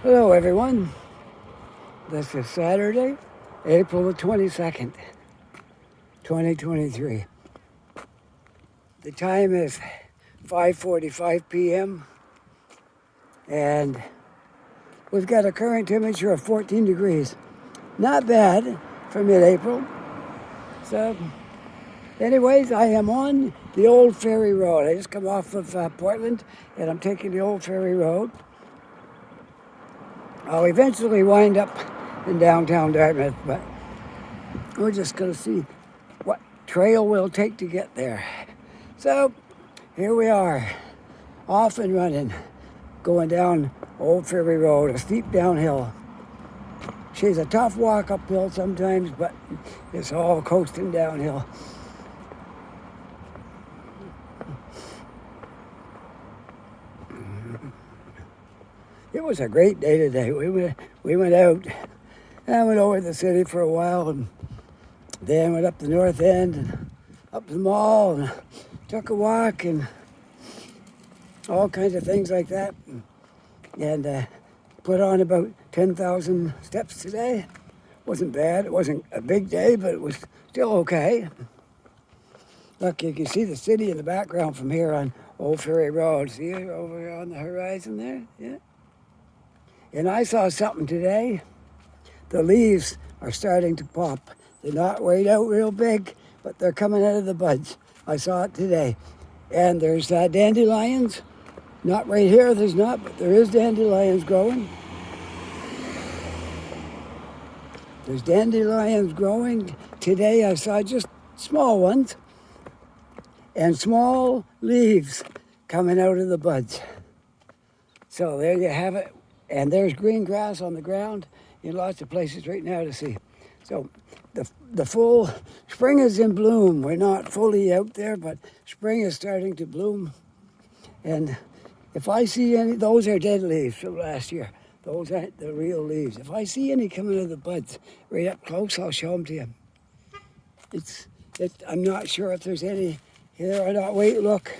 Hello everyone, this is Saturday, April the 22nd, 2023. The time is 5:45 p.m. and we've got a current temperature of 14 degrees. Not bad for mid-April. So anyways, I am on the old Ferry Road. I just come off of Portland and I'm taking the old Ferry Road. I'll eventually wind up in downtown Dartmouth, but we're just going to see what trail we'll take to get there. So here we are, off and running, going down Old Ferry Road, a steep downhill. She's a tough walk uphill sometimes, but it's all coasting downhill. It was a great day today. We went out and went over the city for a while, and then went up the north end and up the mall and took a walk and all kinds of things like that. And put on about 10,000 steps today. Wasn't bad. It wasn't a big day, but it was still okay. Look, you can see the city in the background from here on Old Ferry Road. See it over on the horizon there? Yeah. And I saw something today. The leaves are starting to pop. They're not right out real big, but they're coming out of the buds. I saw it today. And there's dandelions. Not right here, there's not, but there is dandelions growing. There's dandelions growing. Today I saw just small ones and small leaves coming out of the buds. So there you have it. And there's green grass on the ground in lots of places right now to see. So the full spring is in bloom. We're not fully out there, but spring is starting to bloom. And if I see any, those are dead leaves from last year. Those aren't the real leaves. If I see any coming out of the buds right up close, I'll show them to you. I'm not sure if there's any here or not. Wait, look.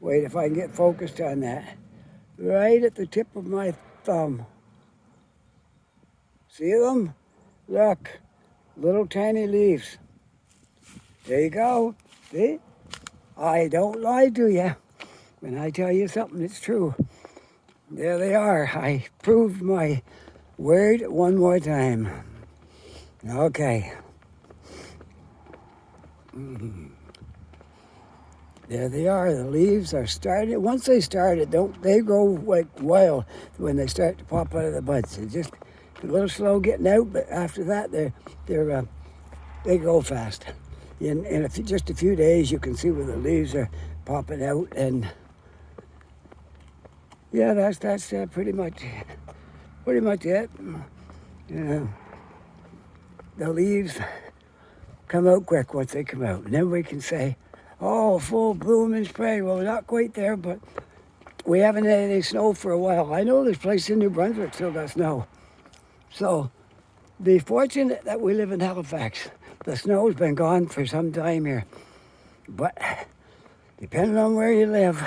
Wait, if I can get focused on that. Right at the tip of my thumb. See them? Look, little tiny leaves. There you go. See? I don't lie to you. When I tell you something, it's true. There they are. I proved my word one more time. Okay. There they are. The leaves are started. Once they started, they grow like wild when they start to pop out of the buds. It's just a little slow getting out, but after that, they grow fast. In just a few days, you can see where the leaves are popping out, and yeah, that's pretty much it. The leaves come out quick once they come out, and then we can say, oh, full bloom and spray. Well, we're not quite there, but we haven't had any snow for a while. I know there's places in New Brunswick still got snow. So be fortunate that we live in Halifax. The snow's been gone for some time here. But depending on where you live,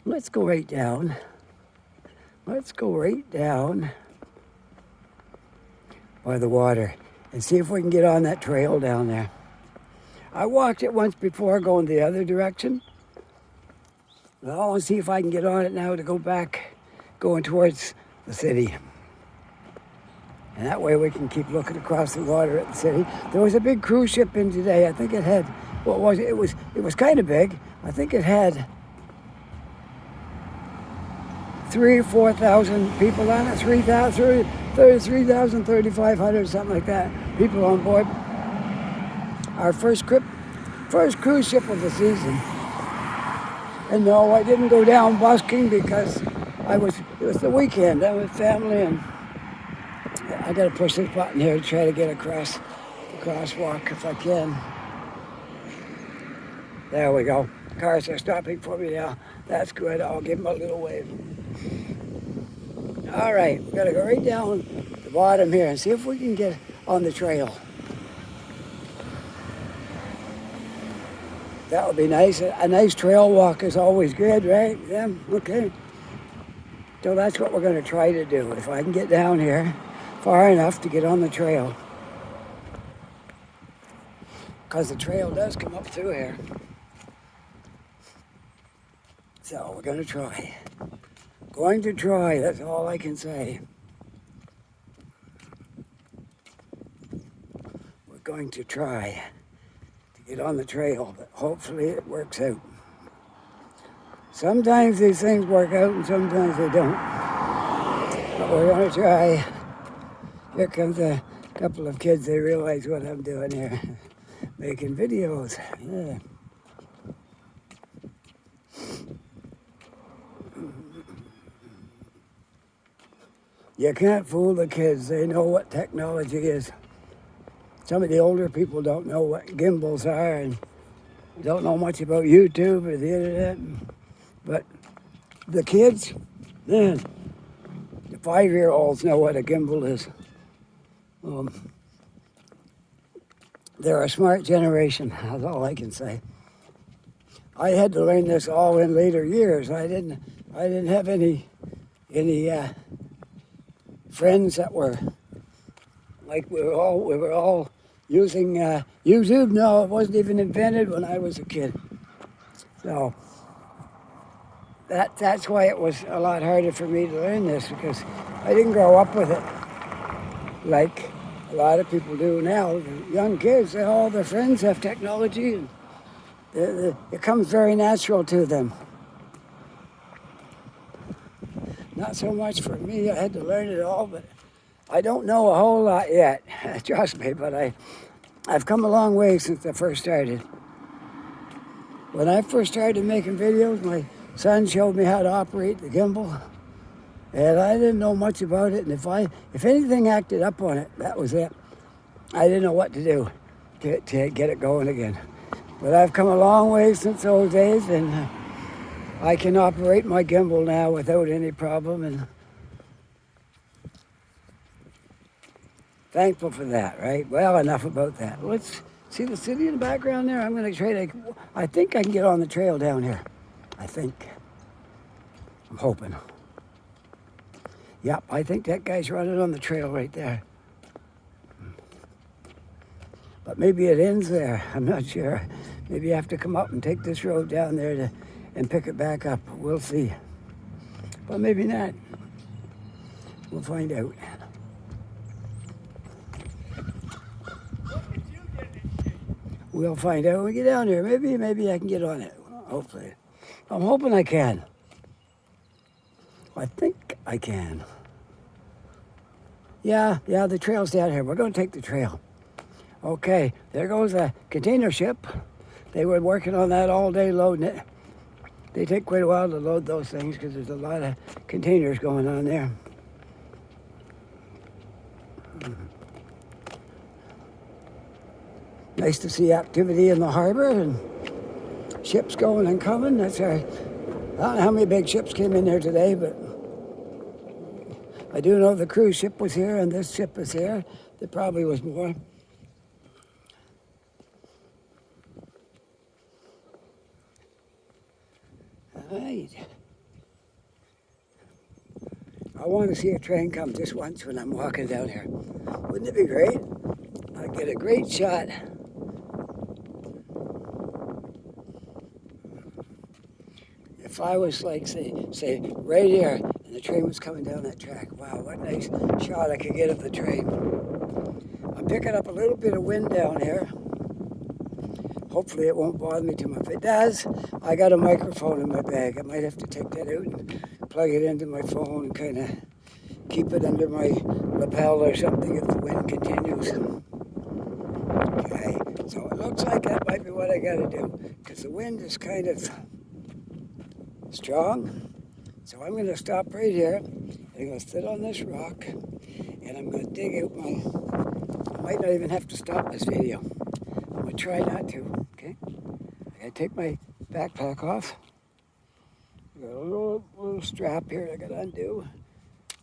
let's go right down. Let's go right down by the water and see if we can get on that trail down there. I walked it once before going the other direction. Well, I want to see if I can get on it now to go back going towards the city. And that way we can keep looking across the water at the city. There was a big cruise ship in today. I think it had, what was it? It was kind of big. I think it had 3,000 or 4,000 people on it, 3,000, 3,500, something like that, people on board. Our first cruise ship of the season. And no, I didn't go down busking because it was the weekend. I'm with family, and I got to push this button here to try to get across the crosswalk if I can. There we go. Cars are stopping for me now. That's good. I'll give them a little wave. All right, we're going to go right down the bottom here and see if we can get on the trail. That would be nice. A nice trail walk is always good, right? Yeah, okay. So that's what we're going to try to do. If I can get down here far enough to get on the trail. Because the trail does come up through here. So we're going to try. Going to try, that's all I can say. We're going to try to get on the trail, but hopefully it works out. Sometimes these things work out and sometimes they don't. But we're going to try. Here comes a couple of kids, they realize what I'm doing here. Making videos, yeah. You can't fool the kids. They know what technology is. Some of the older people don't know what gimbals are and don't know much about YouTube or the internet. But the kids, man, the 5-year-olds know what a gimbal is. They're a smart generation, that's all I can say. I had to learn this all in later years. I didn't have any friends that were like we were all using YouTube. No, it wasn't even invented when I was a kid. So that's why it was a lot harder for me to learn this, because I didn't grow up with it like a lot of people do now. The young kids, all their friends have technology, and it comes very natural to them. Not so much for me. I had to learn it all, but I don't know a whole lot yet. Trust me, but I've come a long way since I first started. When I first started making videos, my son showed me how to operate the gimbal, and I didn't know much about it. And if anything acted up on it, that was it. I didn't know what to do to get it going again. But I've come a long way since those days, and I can operate my gimbal now without any problem, and thankful for that, right? Well, enough about that. Let's see the city in the background there. I'm going to try to, I think I can get on the trail down here. I think. I'm hoping. Yep, I think that guy's running on the trail right there. But maybe it ends there. I'm not sure. Maybe I have to come up and take this road down there and pick it back up. We'll see. But maybe not. We'll find out. We'll find out when we get down here. Maybe I can get on it. Hopefully. I'm hoping I can. I think I can. Yeah, the trail's down here. We're going to take the trail. Okay, there goes a container ship. They were working on that all day loading it. They take quite a while to load those things because there's a lot of containers going on there. Nice to see activity in the harbor and ships going and coming. I don't know how many big ships came in there today, but I do know the cruise ship was here and this ship is here. There probably was more. Right. I want to see a train come just once when I'm walking down here. Wouldn't it be great? I'd get a great shot. If I was like, say right here, and the train was coming down that track, wow, what a nice shot I could get of the train. I'm picking up a little bit of wind down here. Hopefully it won't bother me too much. If it does, I got a microphone in my bag. I might have to take that out and plug it into my phone and kind of keep it under my lapel or something if the wind continues. Okay, so it looks like that might be what I got to do, because the wind is kind of strong. So I'm going to stop right here. I'm going to sit on this rock, and I'm going to dig out I might not even have to stop this video. I'm going to try not to, okay? I take my backpack off. Got a little strap here I got to undo.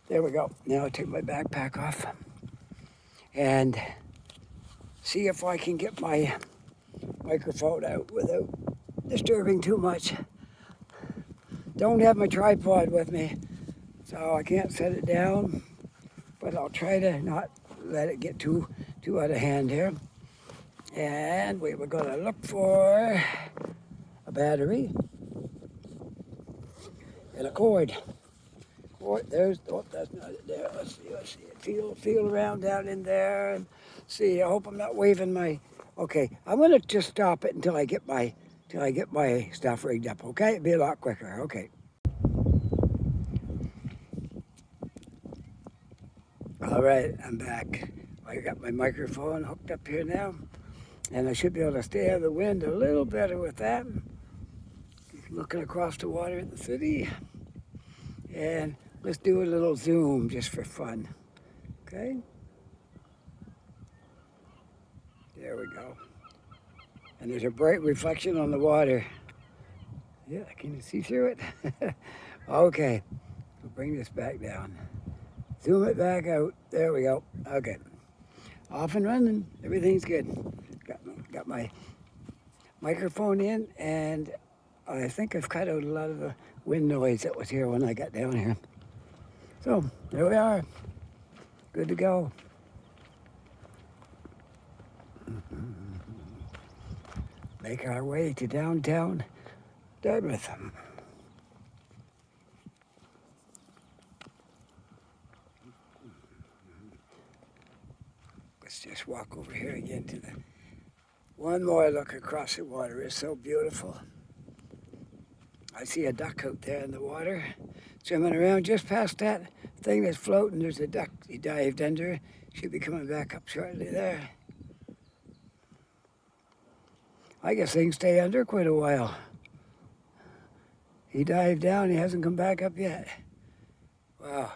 There we go. Now I take my backpack off and see if I can get my microphone out without disturbing too much. Don't have my tripod with me, so I can't set it down, but I'll try to not let it get too out of hand here. And we were going to look for a battery and a cord. There's, oh, that's not it there. Let's see it. Feel around down in there and see. I hope I'm not waving my, okay. I'm gonna just stop it until I get my stuff rigged up, okay? It'll be a lot quicker, okay. All right, I'm back. I got my microphone hooked up here now, and I should be able to stay out of the wind a little better with that. Looking across the water at the city, and let's do a little zoom just for fun, okay? There we go. And there's a bright reflection on the water. Yeah, can you see through it? Okay, we'll bring this back down. Zoom it back out. There we go. Okay, off and running. Everything's good. Got my microphone in, and I think I've cut out a lot of the wind noise that was here when I got down here. So there we are. Good to go. Make our way to downtown Dartmouth. Let's just walk over here again to the one more look across the water. It's so beautiful. I see a duck out there in the water, swimming around just past that thing that's floating. There's a duck. He dived under. Should be coming back up shortly there. I guess they can stay under quite a while. He dived down. He hasn't come back up yet. Wow.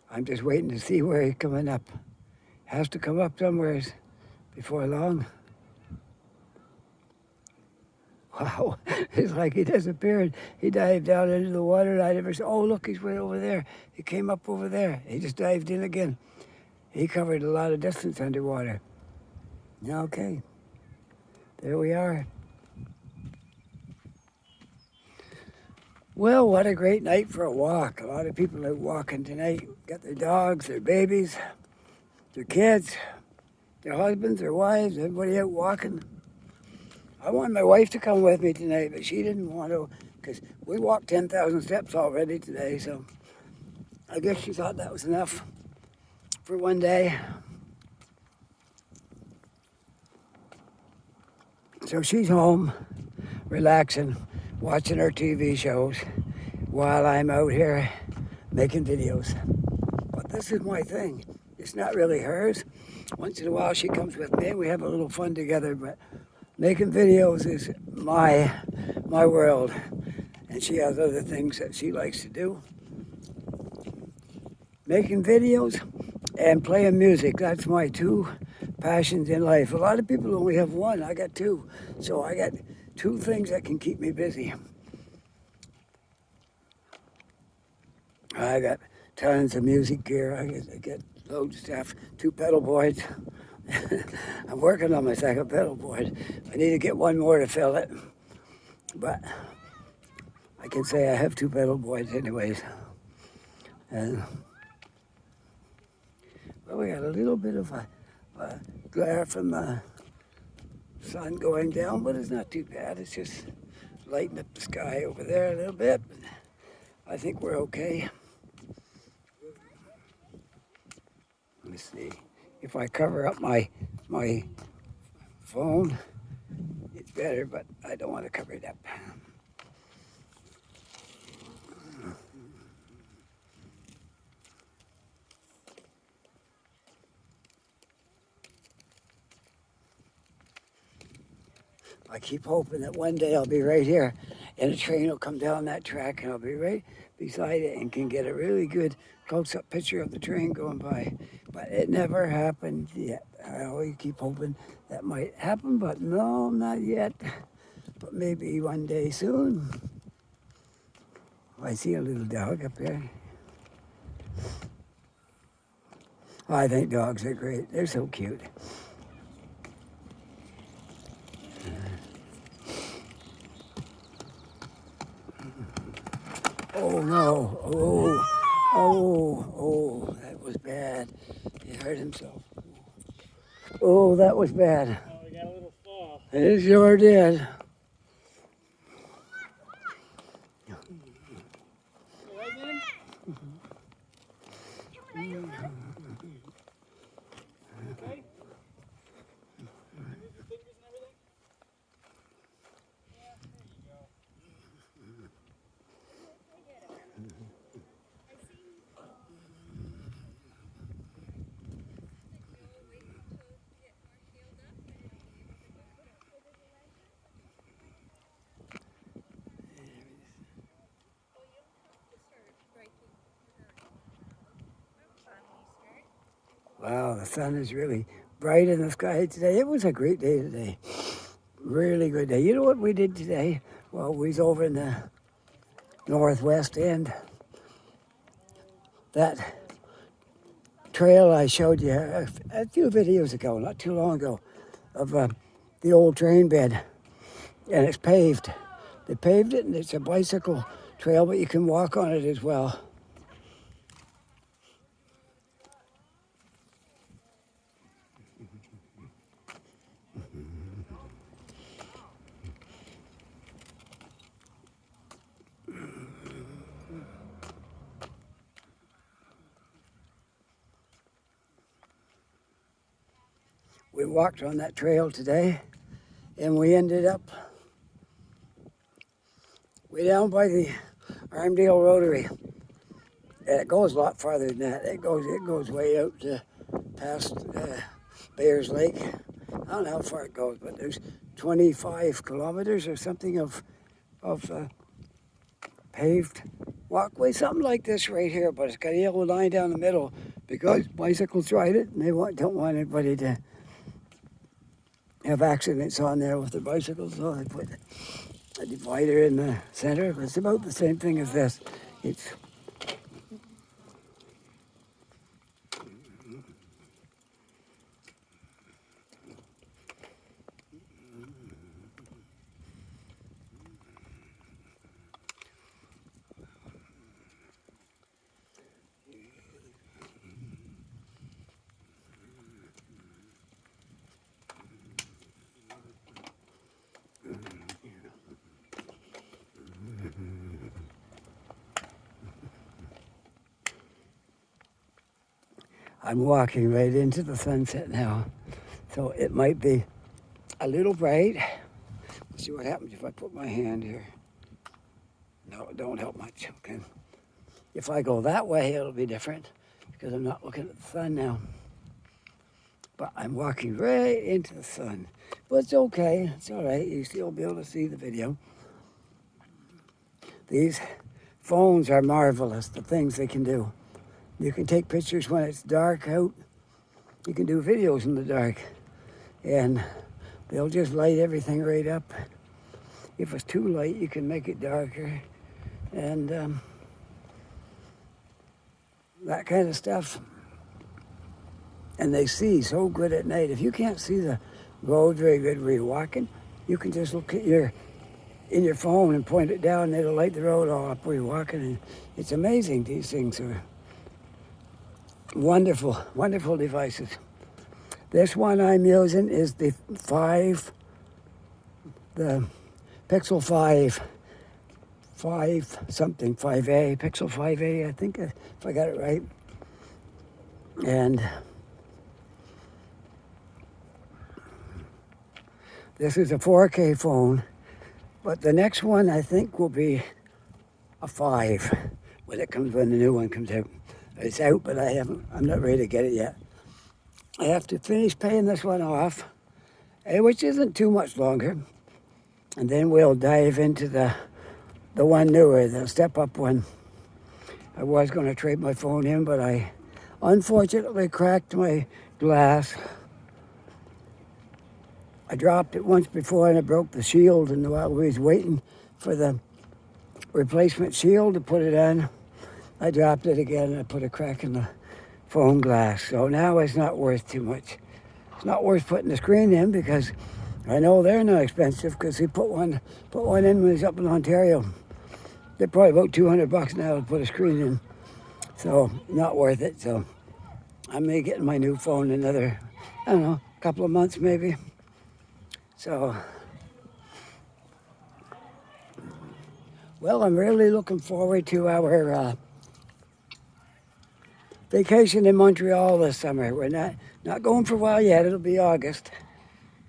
I'm just waiting to see where he's coming up. Has to come up somewhere before long. Wow, it's like he disappeared. He dived down into the water and I never saw, oh look, he's way over there. He came up over there. He just dived in again. He covered a lot of distance underwater. Okay, there we are. Well, what a great night for a walk. A lot of people out walking tonight. Got their dogs, their babies, their kids, their husbands, their wives, everybody out walking. I wanted my wife to come with me tonight, but she didn't want to because we walked 10,000 steps already today, so I guess she thought that was enough for one day. So she's home, relaxing, watching her TV shows while I'm out here making videos. But this is my thing. It's not really hers. Once in a while she comes with me and we have a little fun together, but making videos is my world. And she has other things that she likes to do. Making videos and playing music, that's my two passions in life. A lot of people only have one. I got two. So I got two things that can keep me busy. I got tons of music gear. I get loads of stuff. 2 pedal boards. I'm working on my second pedal board. I need to get one more to fill it. But I can say I have 2 pedal boards anyways. And well, we got a little bit of a glare from the sun going down, but it's not too bad. It's just lighting up the sky over there a little bit. I think we're okay. Let me see. If I cover up my phone, it's better, but I don't want to cover it up. I keep hoping that one day I'll be right here and a train will come down that track and I'll be right beside it and can get a really good close-up picture of the train going by. But it never happened yet. I always keep hoping that might happen, but no, not yet. But maybe one day soon. I see a little dog up there. I think dogs are great. They're so cute. Oh no. Oh, that was bad. He hurt himself. Oh, that was bad. Oh, we got a little fall. It sure did. Okay? Move your fingers and everything? Yeah, there you go. Wow, the sun is really bright in the sky today. It was a great day today. Really good day. You know what we did today? Well, we was over in the northwest end. That trail I showed you a few videos ago, not too long ago, of the old train bed, and it's paved. They paved it, and it's a bicycle trail, but you can walk on it as well. We walked on that trail today, and we ended up way down by the Armdale Rotary. And it goes a lot farther than that. It goes way out past Bears Lake. I don't know how far it goes, but there's 25 kilometers or something of paved walkway, something like this right here. But it's got a yellow line down the middle because bicycles ride it, and they don't want anybody to have accidents on there with their bicycles, so they put a divider in the center. It's about the same thing as this. It's I'm walking right into the sunset now, so it might be a little bright. Let's see what happens if I put my hand here. No, it don't help much. Okay. If I go that way, it'll be different because I'm not looking at the sun now. But I'm walking right into the sun. But it's okay. It's all right. You still be able to see the video. These phones are marvelous, the things they can do. You can take pictures when it's dark out. You can do videos in the dark. And they'll just light everything right up. If it's too light, you can make it darker. And that kind of stuff. And they see so good at night. If you can't see the road very good where you're walking, you can just look at in your phone and point it down, and it'll light the road all up where you're walking. And it's amazing. These things are wonderful, wonderful devices. This one I'm using is the Pixel 5 something, 5A, Pixel 5A, I think, if I got it right. And this is a 4K phone, but the next one I think will be a 5 when the new one comes out. It's out, but I'm not ready to get it yet. I have to finish paying this one off, which isn't too much longer. And then we'll dive into the one newer, the step-up one. I was going to trade my phone in, but I unfortunately cracked my glass. I dropped it once before and I broke the shield, and while we was waiting for the replacement shield to put it on, I dropped it again and I put a crack in the phone glass. So now it's not worth too much. It's not worth putting the screen in because I know they're not expensive, because he put one in when he was up in Ontario. they're probably about $200 now to put a screen in. So not worth it. So I may get my new phone another, I don't know, couple of months maybe. So, well, I'm really looking forward to our vacation in Montreal this summer. We're not going for a while yet. It'll be August.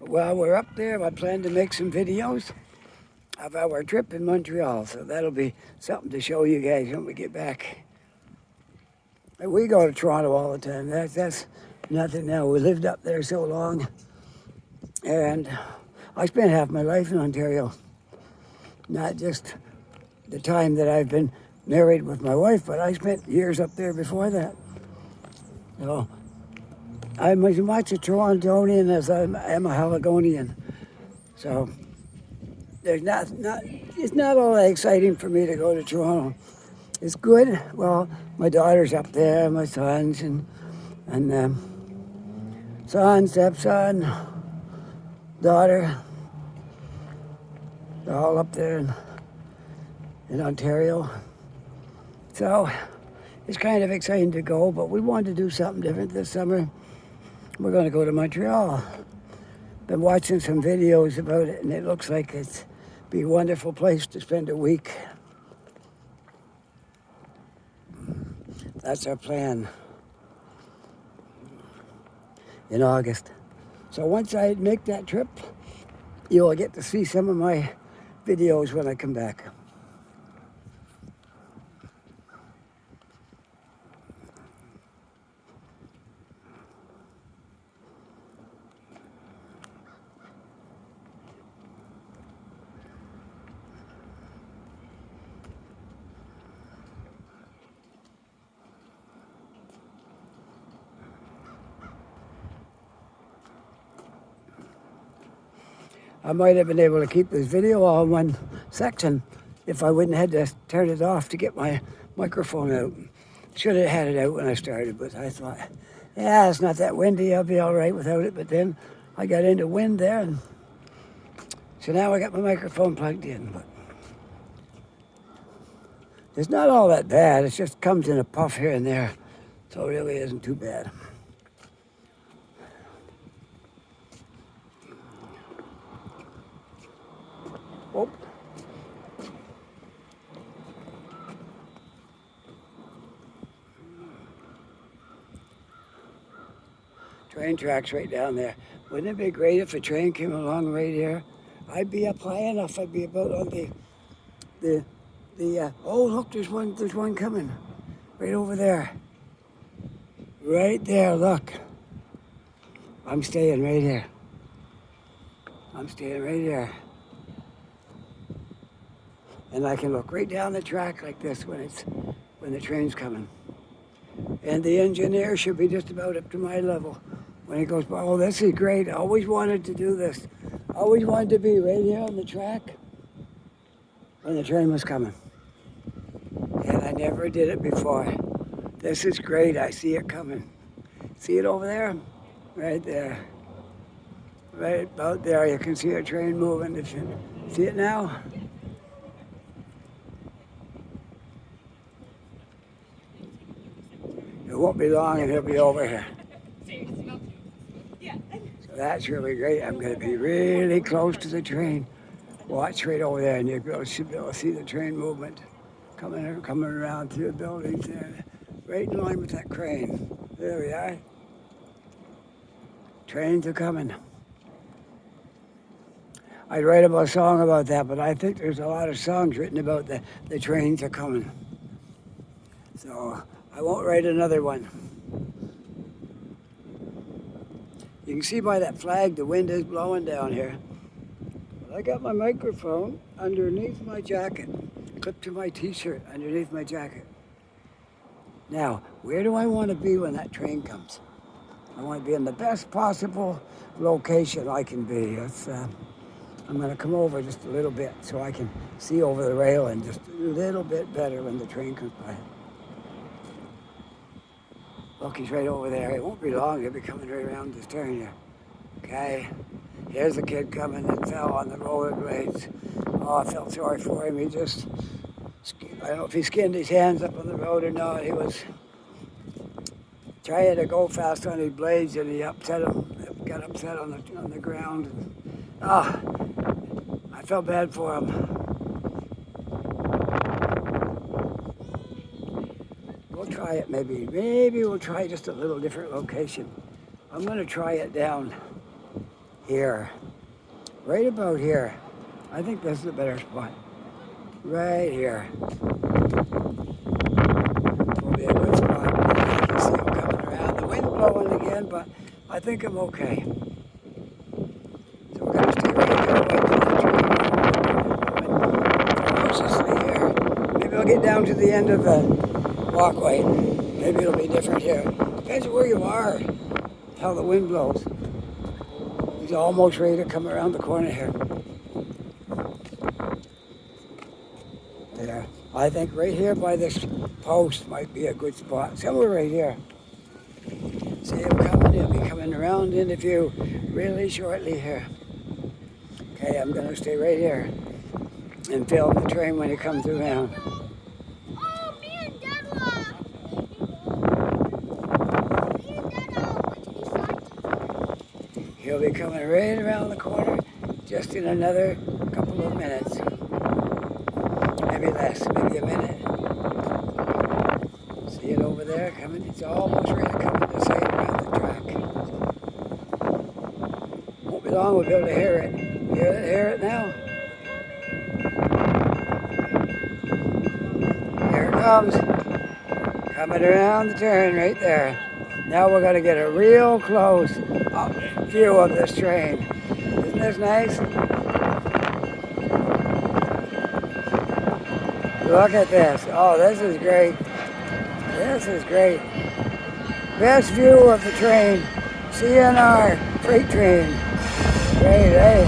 But while we're up there, I plan to make some videos of our trip in Montreal. So that'll be something to show you guys when we get back. We go to Toronto all the time. That's nothing now. We lived up there so long. And I spent half my life in Ontario. Not just the time that I've been married with my wife, but I spent years up there before that. So I'm as much a Torontonian as I am a Haligonian. So there's it's not all that exciting for me to go to Toronto. It's good. Well, my daughter's up there, my sons, and son, stepson, daughter. They're all up there in Ontario. So it's kind of exciting to go, but we wanted to do something different this summer. We're going to go to Montreal. Been watching some videos about it, and it looks like it's be a wonderful place to spend a week. That's our plan in August. So once I make that trip, you'll get to see some of my videos when I come back. I might have been able to keep this video all in one section if I wouldn't have had to turn it off to get my microphone out. Should have had it out when I started, but I thought, yeah, it's not that windy. I'll be all right without it. But then I got into wind there, and so now I got my microphone plugged in. But it's not all that bad. It just comes in a puff here and there, so it really isn't too bad. Oh. Train tracks right down there. Wouldn't it be great if a train came along right here? I'd be up high enough. I'd be about on oh look, there's one coming. Right over there. Right there, look. I'm staying right here. I'm staying right here. And I can look right down the track like this when the train's coming. And the engineer should be just about up to my level when he goes by. Oh, this is great. I always wanted to do this. I always wanted to be right here on the track when the train was coming. And I never did it before. This is great. I see it coming. See it over there? Right there. Right about there. You can see a train moving. If you see it now? It won't be long and he'll be over here. So that's really great. I'm going to be really close to the train. Watch right over there, and you should be able to see the train movement coming around through the buildings there, right in line with that crane. There we are. Trains are coming. I'd write a song about that, but I think there's a lot of songs written about the trains are coming. So I won't write another one. You can see by that flag the wind is blowing down here. But I got my microphone underneath my jacket, clipped to my t-shirt underneath my jacket. Now, where do I want to be when that train comes? I want to be in the best possible location I can be. I'm going to come over just a little bit so I can see over the rail and just a little bit better when the train comes by. Look, he's right over there. It won't be long. He'll be coming right around this turn here. Okay. Here's a kid coming that fell on the rollerblades. Oh, I felt sorry for him. He just I don't know if he skinned his hands up on the road or not. He was trying to go fast on his blades and he got upset on the ground. I felt bad for him. We'll try it maybe. Maybe we'll try just a little different location. I'm going to try it down here. Right about here. I think this is a better spot. Right here. Will be a good spot. I can see him coming around. The wind blowing again, but I think I'm okay. So we're going to stay right here, wait for the train. Ferociously here. Maybe I'll get down to the end of the walkway. Maybe it'll be different here. Depends where you are, how the wind blows. He's almost ready to come around the corner here. There. I think right here by this post might be a good spot. Somewhere right here. See him coming. He'll be coming around into view really shortly here. Okay, I'm going to stay right here and film the train when it comes around. Oh, me and Dad are He'll be coming right around the corner just in another couple of minutes. Maybe less, maybe a minute. See it over there coming? It's almost ready to come in the side around the track. Won't be long, we'll be able to hear it. Hear it now? Here it comes. Coming around the turn right there. Now we're going to get a real close view of this train. Isn't this nice? Look at this. Oh, this is great. This is great. Best view of the train. CNR freight train. Great, eh?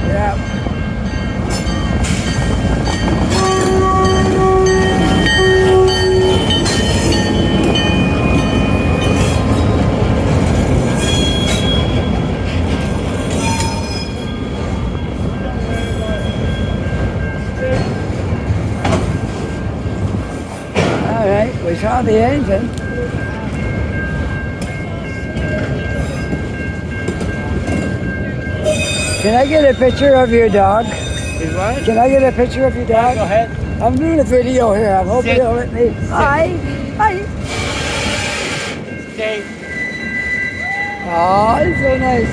Yeah. All right, we saw the engine. Can I get a picture of your dog? Is what? Can I get a picture of your dog? Go ahead. I'm doing a video here. I'm hoping Sit. you'll let me. Hi. Hi. Stay. Oh, it's so nice.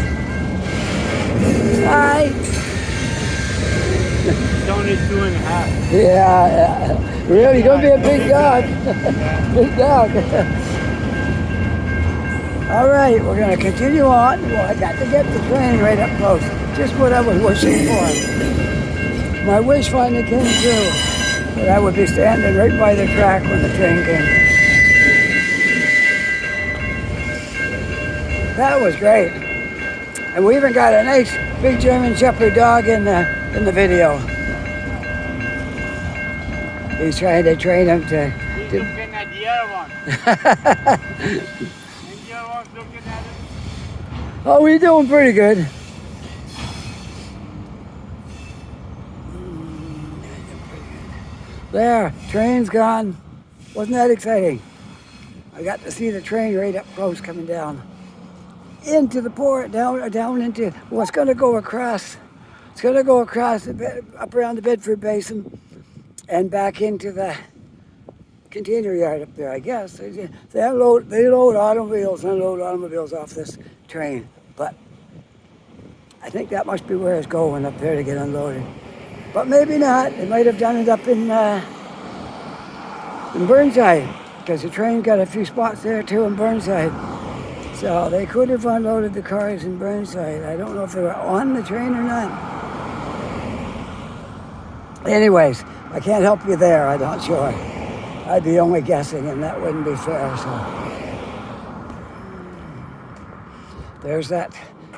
Hi. It's only 2.5. Yeah. Really, gonna be a big dog. Big dog. All right, we're gonna continue on. Well, I got to get the train right up close. Just what I was wishing for. My wish finally came true. That I would be standing right by the track when the train came. That was great. And we even got a nice big German Shepherd dog in the video. He's trying to train him to. He's looking at the other one. And the other one's looking at him. Oh, we're doing pretty good. There, train's gone. Wasn't that exciting? I got to see the train right up close coming down into the port, down into. Well, it's going to go across. It's going to go across up around the Bedford Basin and back into the container yard up there. I guess they load automobiles, unload automobiles off this train, but I think that must be where it's going up there to get unloaded. But maybe not. They might have done it up in Burnside, because the train got a few spots there too in Burnside. So they could have unloaded the cars in Burnside. I don't know if they were on the train or not. Anyways, I can't help you there. I'm not sure. I'd be only guessing, and that wouldn't be fair. So there's that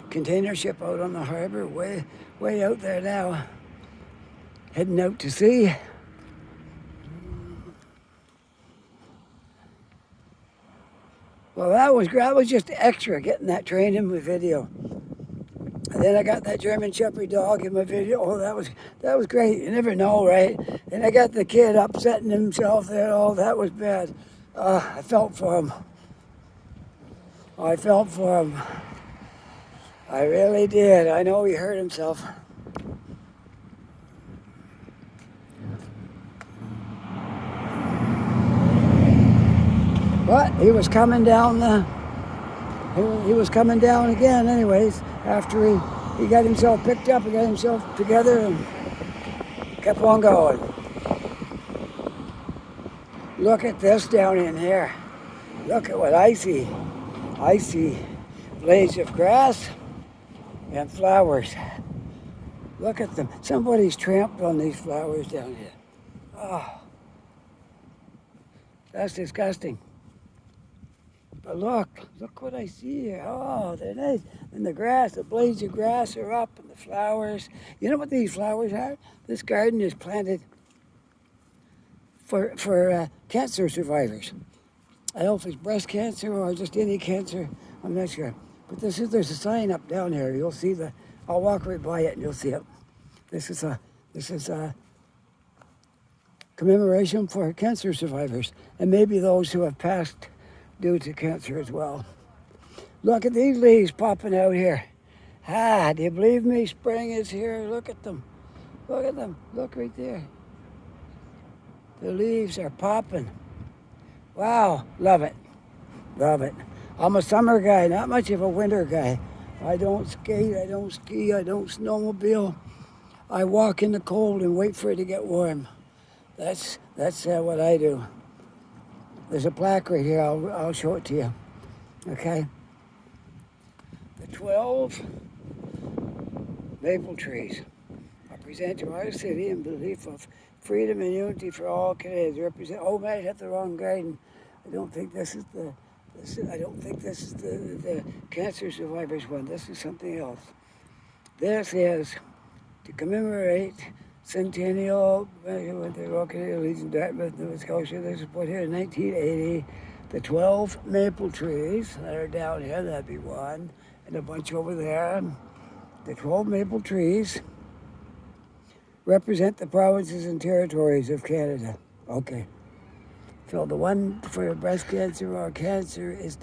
container ship out on the harbor, way out there now, heading out to sea. Well, that was just extra, getting that train in with video. And then I got that German Shepherd dog in my video. Oh, that was great. You never know, right? And I got the kid upsetting himself there. Oh, that was bad. I felt for him. I felt for him. I really did. I know he hurt himself. But he was coming down he was coming down again anyways after he got himself picked up, he got himself together and kept on going. Look at this down in here. Look at what I see. I see blades of grass and flowers. Look at them. Somebody's tramped on these flowers down here. Oh, that's disgusting. But look what I see here. Oh, they're nice. And the grass, the blades of grass are up and the flowers. You know what these flowers are? This garden is planted for cancer survivors. I don't know if it's breast cancer or just any cancer. I'm not sure. But there's a sign up down here. You'll see I'll walk right by it and you'll see it. This is a commemoration for cancer survivors and maybe those who have passed due to cancer as well. Look at these leaves popping out here. Do you believe me? Spring is here. Look at them. Look at them. Look right there. The leaves are popping. Wow, love it. Love it. I'm a summer guy, not much of a winter guy. I don't skate, I don't ski, I don't snowmobile. I walk in the cold and wait for it to get warm. That's what I do. There's a plaque right here. I'll show it to you. Okay. The 12 maple trees represent to our city in belief of freedom and unity for all Canadians. Represent. Oh, man, I hit the wrong garden. I don't think this is the cancer survivors one. This is something else. This is to commemorate centennial with the Royal Canadian Legion, Dartmouth, Nova Scotia. This was put here in 1980. The 12 maple trees that are down here, that'd be one, and a bunch over there. The 12 maple trees represent the provinces and territories of Canada. Okay. So the one for breast cancer or cancer is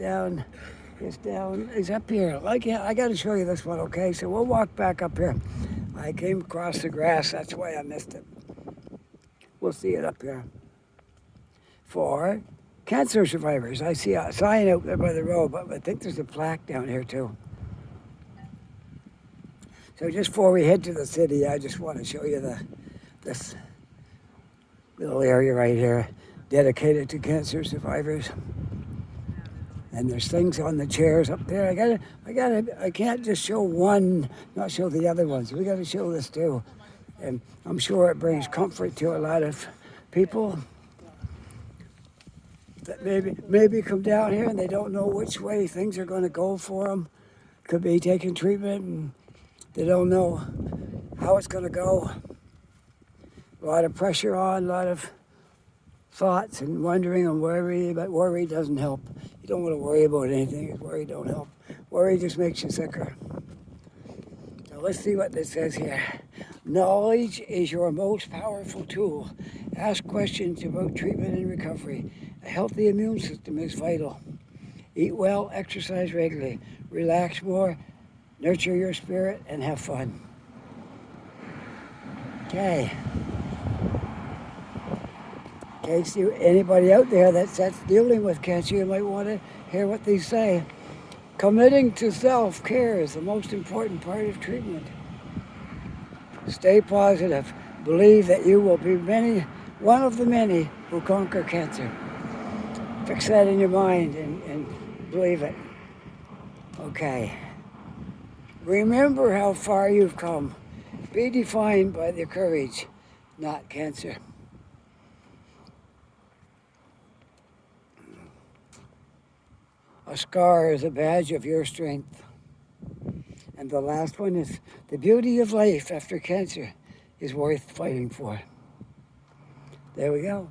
up here. I got to show you this one, okay? So we'll walk back up here. I came across the grass, that's why I missed it. We'll see it up here. For cancer survivors, I see a sign out there by the road, but I think there's a plaque down here too. So just before we head to the city, I just want to show you this little area right here dedicated to cancer survivors. And there's things on the chairs up there. I can't just show one, not show the other ones. We got to show this too. And I'm sure it brings comfort to a lot of people that maybe come down here and they don't know which way things are going to go for them. Could be taking treatment and they don't know how it's going to go. A lot of pressure on, a lot of thoughts and wondering and worry, but worry doesn't help. You don't want to worry about anything. Worry don't help. Worry just makes you sicker. So let's see what this says here. Knowledge is your most powerful tool. Ask questions about treatment and recovery. A healthy immune system is vital. Eat well, exercise regularly, relax more, nurture your spirit, and have fun. Okay. In case anybody out there that's dealing with cancer, you might want to hear what these say. Committing to self-care is the most important part of treatment. Stay positive. Believe that you will be one of the many who conquer cancer. Fix that in your mind and believe it. Okay. Remember how far you've come. Be defined by the courage, not cancer. A scar is a badge of your strength. And the last one is the beauty of life after cancer is worth fighting for. There we go.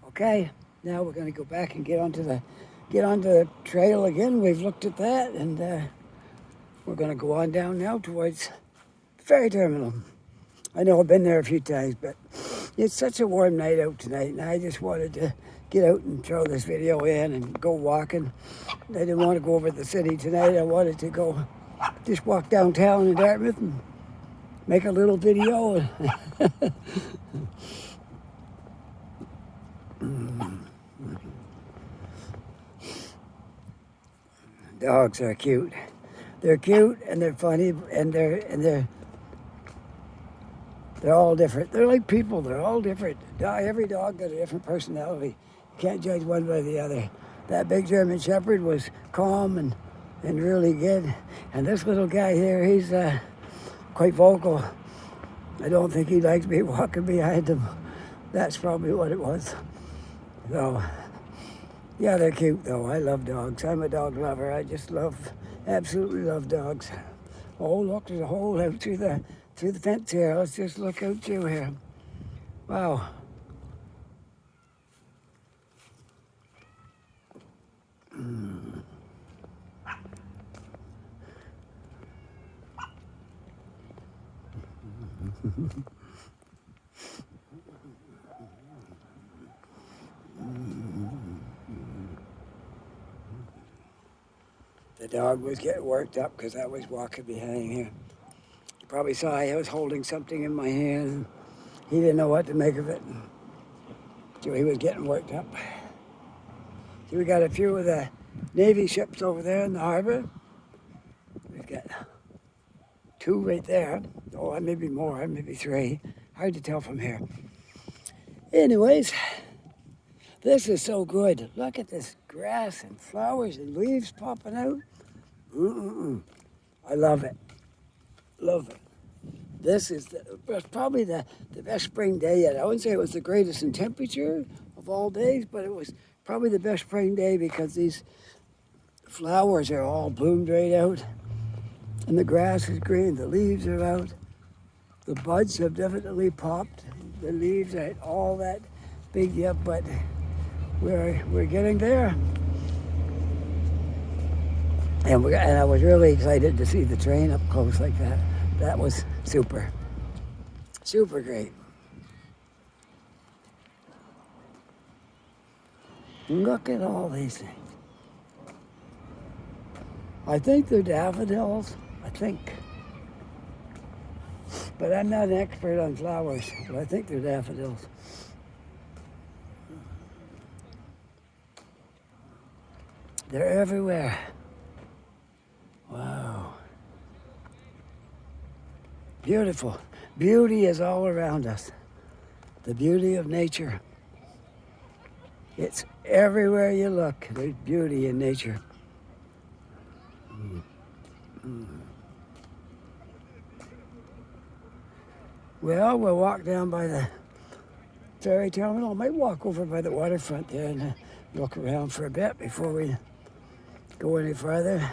Okay, now we're going to go back and get onto the trail again. We've looked at that and we're going to go on down now towards the ferry terminal. I know I've been there a few times, but it's such a warm night out tonight, and I just wanted to get out and throw this video in and go walking. I didn't want to go over the city tonight. I wanted to go just walk downtown in Dartmouth and make a little video. Dogs are cute. They're cute and they're funny and they're all different. They're like people. They're all different. Every dog got a different personality. You can't judge one by the other. That big German Shepherd was calm and really good. And this little guy here, he's quite vocal. I don't think he likes me walking behind him. That's probably what it was. So, yeah, they're cute though. I love dogs. I'm a dog lover. I just absolutely love dogs. Oh, look, there's a hole out through the fence here. Let's just look out through here. Wow. The dog was getting worked up because I was walking behind here. You probably saw I was holding something in my hand. He didn't know what to make of it. So he was getting worked up. So we got a few of the Navy ships over there in the harbor. We've got 2 right there. Oh, maybe more, maybe 3. Hard to tell from here. Anyways, this is so good. Look at this grass and flowers and leaves popping out. I love it. Love it. This is probably the best spring day yet. I wouldn't say it was the greatest in temperature of all days, but it was probably the best spring day because these flowers are all bloomed right out. And the grass is green, the leaves are out. The buds have definitely popped. The leaves aren't all that big yet, but we're getting there. And I was really excited to see the train up close like that. That was super. Super great. Look at all these things. I think they're daffodils, I think. But I'm not an expert on flowers, but I think they're daffodils. They're everywhere. Wow. Beautiful. Beauty is all around us. The beauty of nature. It's everywhere you look. There's beauty in nature. Well, we'll walk down by the ferry terminal. I might walk over by the waterfront there and look around for a bit before we go any further.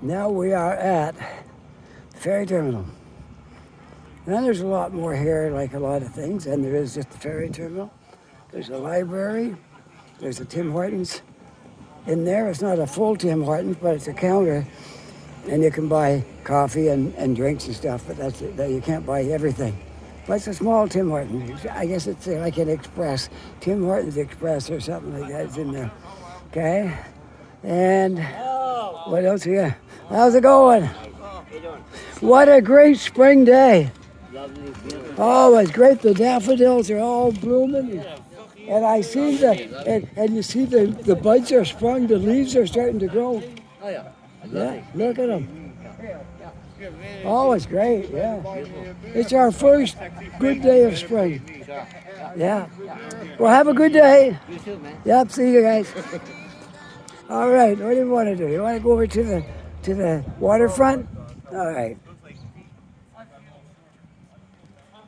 Now we are at the ferry terminal. Now there's a lot more here, like a lot of things, and there is just the ferry terminal. There's a library. There's a Tim Hortons in there. It's not a full Tim Hortons, but it's a counter, and you can buy coffee and drinks and stuff, but that's it. You can't buy everything. But it's a small Tim Hortons. I guess it's like an Express, Tim Hortons Express or something like that is in there. Okay? And what else here? How's it going? What a great spring day. Oh, it's great. The daffodils are all blooming. And I see and you see the buds are sprung, the leaves are starting to grow. Yeah, look at them. Oh, it's great, yeah. It's our first good day of spring. Yeah. Well, have a good day. You too, man. Yep, see you guys. All right, what do you want to do? You want to go over to the waterfront? All right.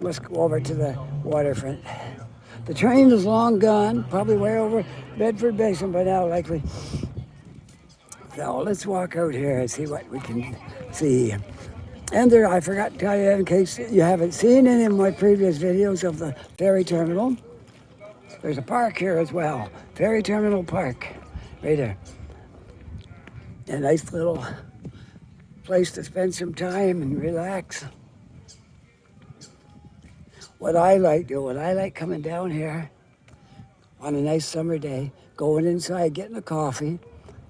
Let's go over to the waterfront. The train is long gone, probably way over Bedford Basin by now, likely. So let's walk out here and see what we can see. And there, I forgot to tell you, in case you haven't seen any of my previous videos of the ferry terminal, there's a park here as well. Ferry Terminal Park, right there. A nice little place to spend some time and relax. What I like doing, I like coming down here on a nice summer day, going inside, getting a coffee,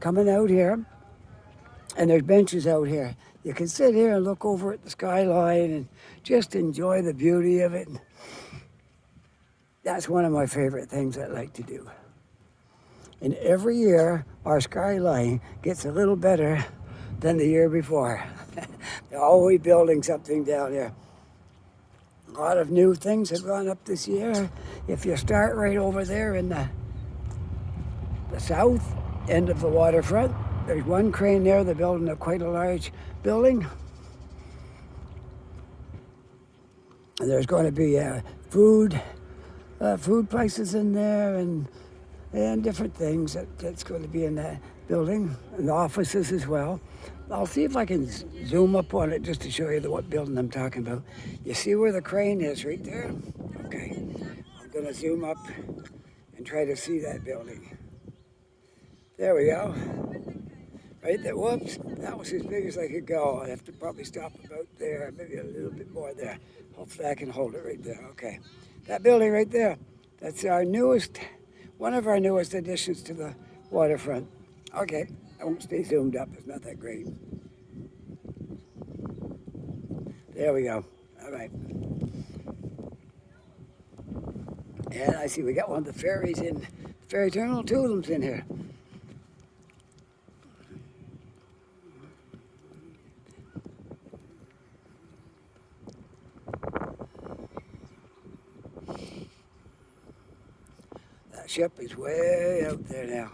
coming out here, and there's benches out here. You can sit here and look over at the skyline and just enjoy the beauty of it. That's one of my favorite things I like to do. And every year, our skyline gets a little better than the year before. They're always building something down here. A lot of new things have gone up this year. If you start right over there in the south end of the waterfront, there's one crane there. They're building quite a large building. And there's going to be food places in there and different things that's going to be in that building, and offices as well. I'll see if I can zoom up on it just to show you what building I'm talking about. You see where the crane is right there? Okay, I'm going to zoom up and try to see that building. There we go. Right there, whoops, that was as big as I could go. I have to probably stop about there, maybe a little bit more there. Hopefully I can hold it right there, okay. That building right there, that's our newest, one of our newest additions to the waterfront. Okay, I won't stay zoomed up, it's not that great. There we go, all right. And I see we got one of the ferries in the ferry terminal, two of them's in here. That ship is way out there now.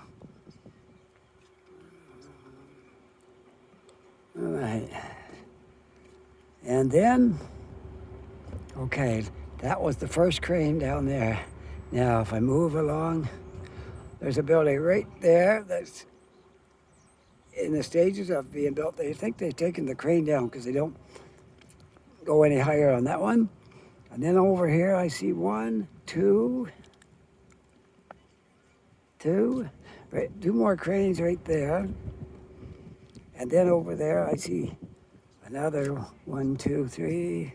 All right. And then, okay, that was the first crane down there. Now, if I move along, there's a building right there that's in the stages of being built. They think they've taken the crane down because they don't go any higher on that one. And then over here, I see one, two, right, two more cranes right there. And then over there, I see another 1, 2, 3,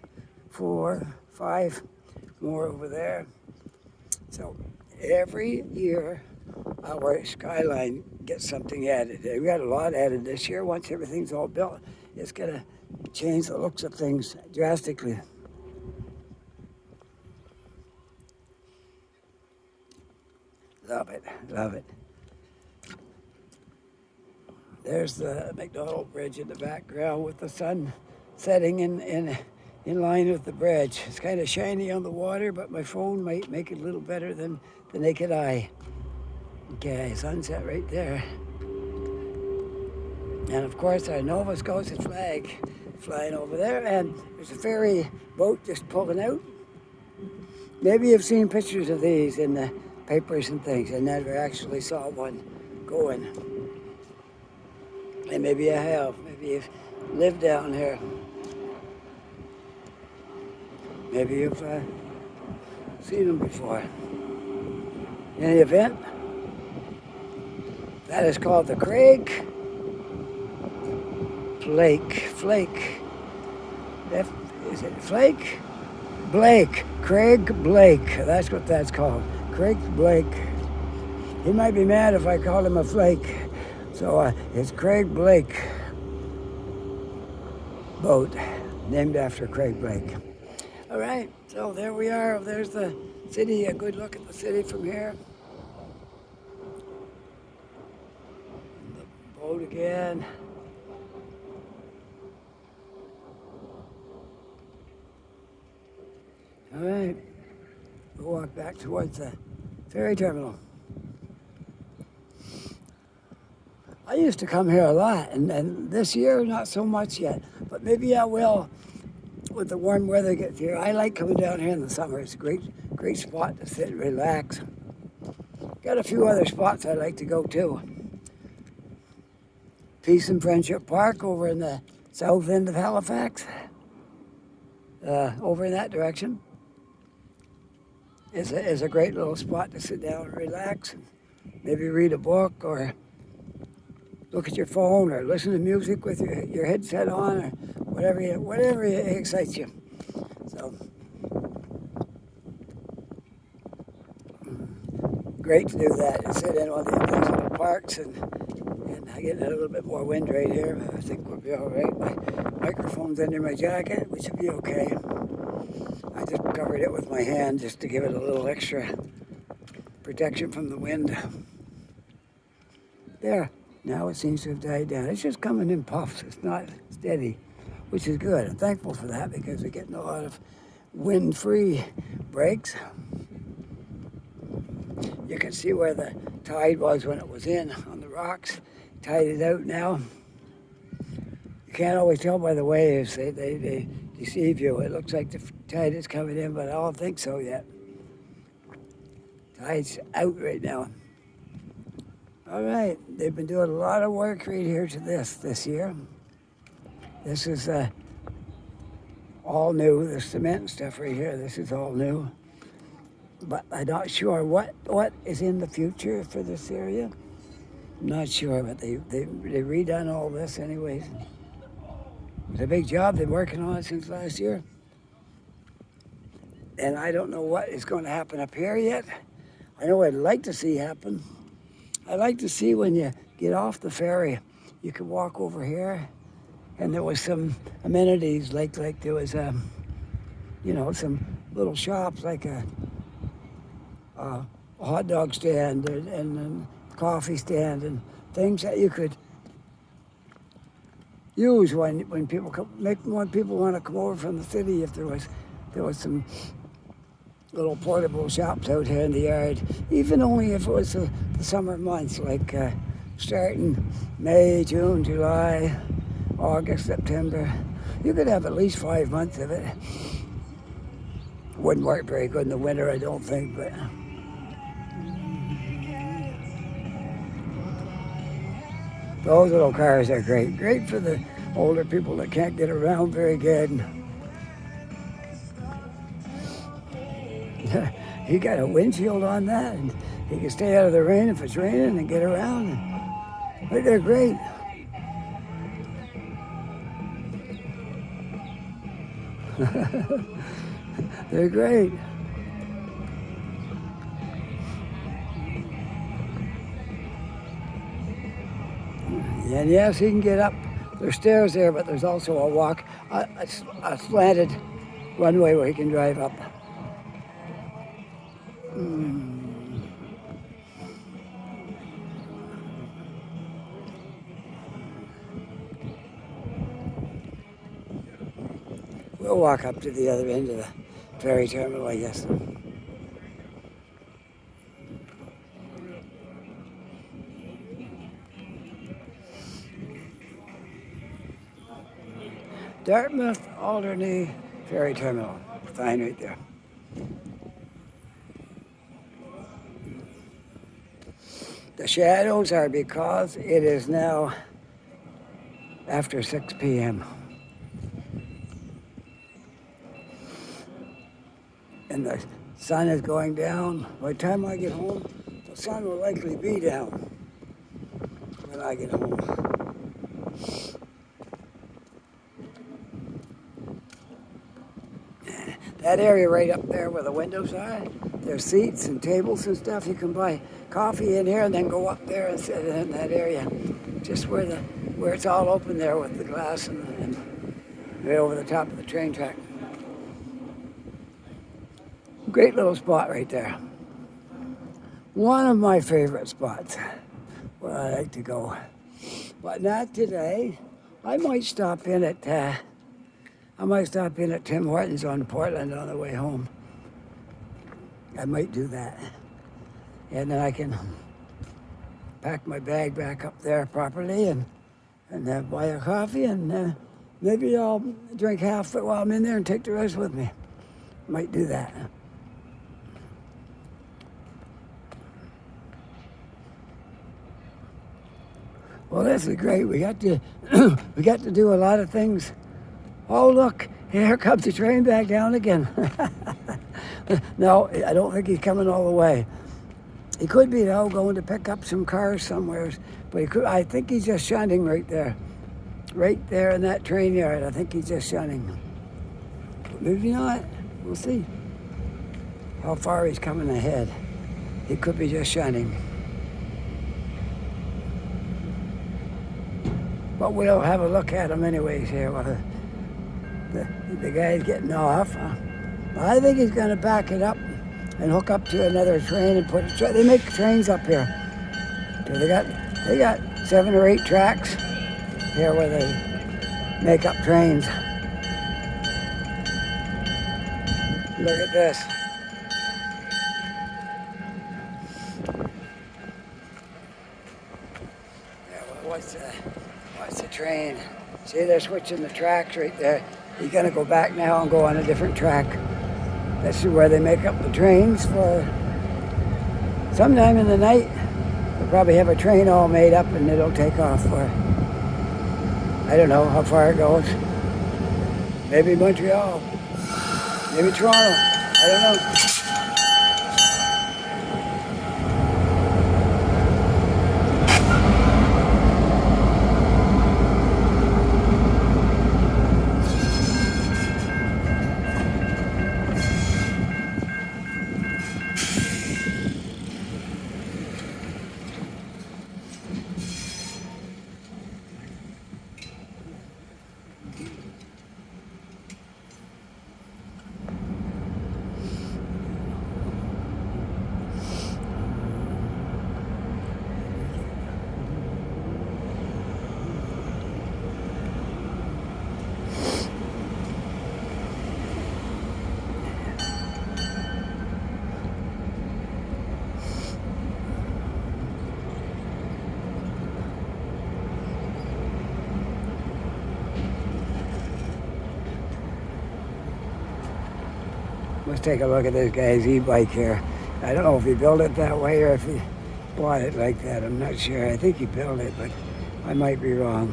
4, 5 more over there. So every year, our skyline gets something added. We got a lot added this year. Once everything's all built, it's gonna change the looks of things drastically. Love it, love it. There's the McDonald Bridge in the background with the sun setting in line with the bridge. It's kind of shiny on the water, but my phone might make it a little better than the naked eye. Okay, sunset right there. And of course, our Nova Scotia flag flying over there, and there's a ferry boat just pulling out. Maybe you've seen pictures of these in the papers and things. I never actually saw one going. And maybe I have. Maybe you've lived down here. Maybe you've seen them before. In any event, that is called the Craig Flake. Is it Flake? Blake. Craig Blake. That's what that's called. Craig Blake. He might be mad if I call him a flake. So it's Craig Blake boat, named after Craig Blake. All right, so there we are. There's the city. A good look at the city from here. The boat again. All right, we'll walk back towards the ferry terminal. I used to come here a lot, and this year, not so much yet, but maybe I will with the warm weather gets here. I like coming down here in the summer. It's great great spot to sit and relax. Got a few other spots I'd like to go to. Peace and Friendship Park over in the south end of Halifax, over in that direction, is a great little spot to sit down and relax, and maybe read a book or look at your phone or listen to music with your headset on or whatever excites you. So great to do that and sit in one of these little parks and I get a little bit more wind right here. I think we'll be all right. My microphone's under my jacket, which will be okay. I just covered it with my hand just to give it a little extra protection from the wind. There, now it seems to have died down. It's just coming in puffs. It's not steady, which is good. I'm thankful for that because we're getting a lot of wind-free breaks. You can see where the tide was when it was in on the rocks. Tide is out now. You can't always tell by the waves. They deceive you. It looks like the tide is coming in, but I don't think so yet. Tide's out right now. All right, they've been doing a lot of work right here to this year. This is all new. The cement and stuff right here, this is all new. But I'm not sure what is in the future for this area. I'm not sure, but they redone all this anyways. It's a big job. They've been working on it since last year. And I don't know what is going to happen up here yet. I know I'd like to see happen. I'd like to see when you get off the ferry, you could walk over here and there was some amenities like there was some little shops like a hot dog stand and coffee stand and things that you could use when people when people want to come over from the city. If there was some little portable shops out here in the yard, even only if it was the summer months, like starting May, June, July, August, September. You could have at least 5 months of it. Wouldn't work very good in the winter, I don't think, but those little cars are great. Great for the older people that can't get around very good. He got a windshield on that, and he can stay out of the rain if it's raining and get around. But they're great. They're great. And yes, he can get up. There's stairs there, but there's also a slanted runway where he can drive up. We'll walk up to the other end of the ferry terminal, I guess. Dartmouth Alderney Ferry Terminal. Sign right there. The shadows are because it is now after 6 p.m. And the sun is going down. By the time I get home, the sun will likely be down when I get home. That area right up there where the windows are, there's seats and tables and stuff. You can buy coffee in here and then go up there and sit in that area. Just where it's all open there with the glass and right over the top of the train track. Great little spot right there. One of my favorite spots where I like to go. But not today. I might stop in at Tim Hortons on Portland on the way home. I might do that. And then I can pack my bag back up there properly and buy a coffee and maybe I'll drink half of it while I'm in there and take the rest with me. Might do that. Well, this is great. We got to we got to do a lot of things. Oh, look, here comes the train back down again. No, I don't think he's coming all the way. He could be though going to pick up some cars somewhere, but he could. I think he's just shunting right there in that train yard. I think he's just shunting. Maybe not. We'll see how far he's coming ahead. He could be just shunting. But we'll have a look at him anyways here while the guy's getting off. I think he's going to back it up and hook up to another train and put it. They make trains up here. So they got 7 or 8 tracks here where they make up trains. Look at this. Yeah, well, what's the train? See, they're switching the tracks right there. He's gonna go back now and go on a different track. This is where they make up the trains for sometime in the night. They'll probably have a train all made up and it'll take off for, I don't know how far it goes. Maybe Montreal, maybe Toronto, I don't know. Let's take a look at this guy's e-bike here. I don't know if he built it that way or if he bought it like that. I'm not sure. I think he built it, but I might be wrong.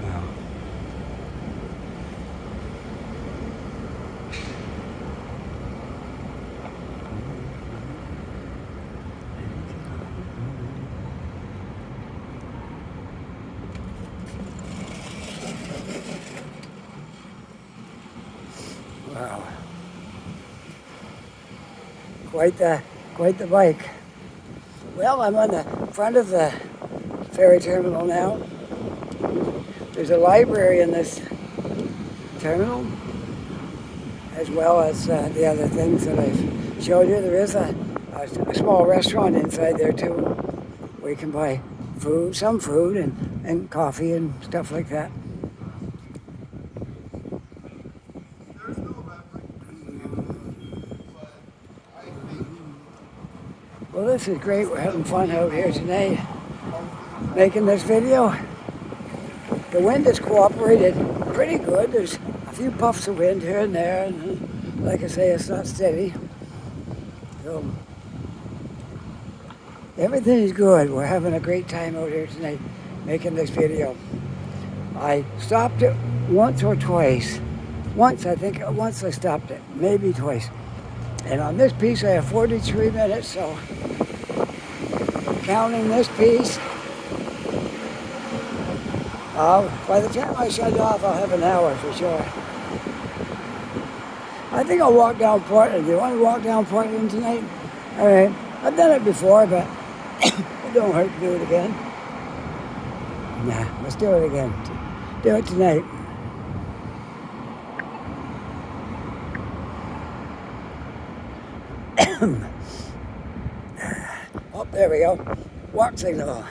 Wow. Wow. Quite the bike. Well, I'm on the front of the ferry terminal now. There's a library in this terminal, as well as the other things that I've showed you. There is a small restaurant inside there too, where you can buy food, some food and coffee and stuff like that. Well, this is great. We're having fun out here tonight, making this video. The wind has cooperated pretty good. There's a few puffs of wind here and there, and like I say, it's not steady. So everything is good. We're having a great time out here tonight, making this video. I stopped it once or twice. Once I stopped it, maybe twice. And on this piece, I have 43 minutes, so counting this piece, by the time I shut it off, I'll have an hour for sure. I think I'll walk down Portland. Do you want to walk down Portland tonight? All right. I've done it before, but it don't hurt to do it again. Nah, let's do it again. Do it tonight. Oh, there we go. Walk signal.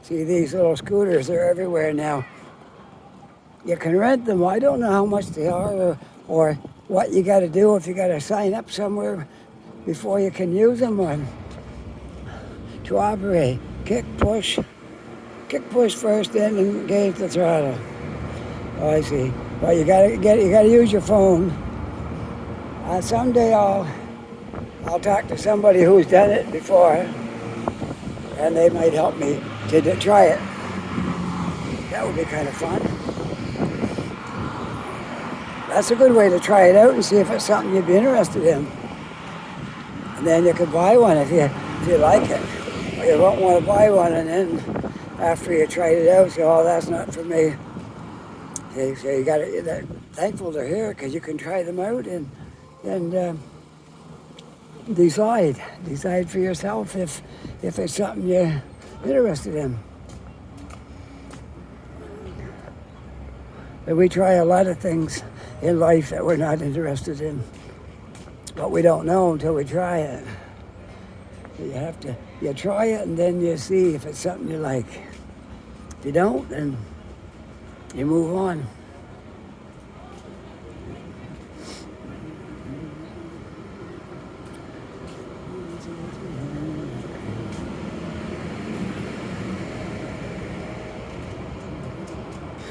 See, these little scooters are everywhere now. You can rent them. I don't know how much they are or or what you got to do if you got to sign up somewhere before you can use them. Or to operate, kick push first, then engage the throttle. Oh, I see. Well, you gotta use your phone. Someday I'll talk to somebody who's done it before, and they might help me to try it. That would be kind of fun. That's a good way to try it out and see if it's something you'd be interested in. And then you could buy one if you like it. Or you won't want to buy one, and then after you tried it out, say, "Oh, that's not for me." So you got to thankful they're here because you can try them out and decide for yourself if it's something you're interested in. But we try a lot of things in life that we're not interested in, but we don't know until we try it. You try it and then you see if it's something you like. If you don't, then you move on.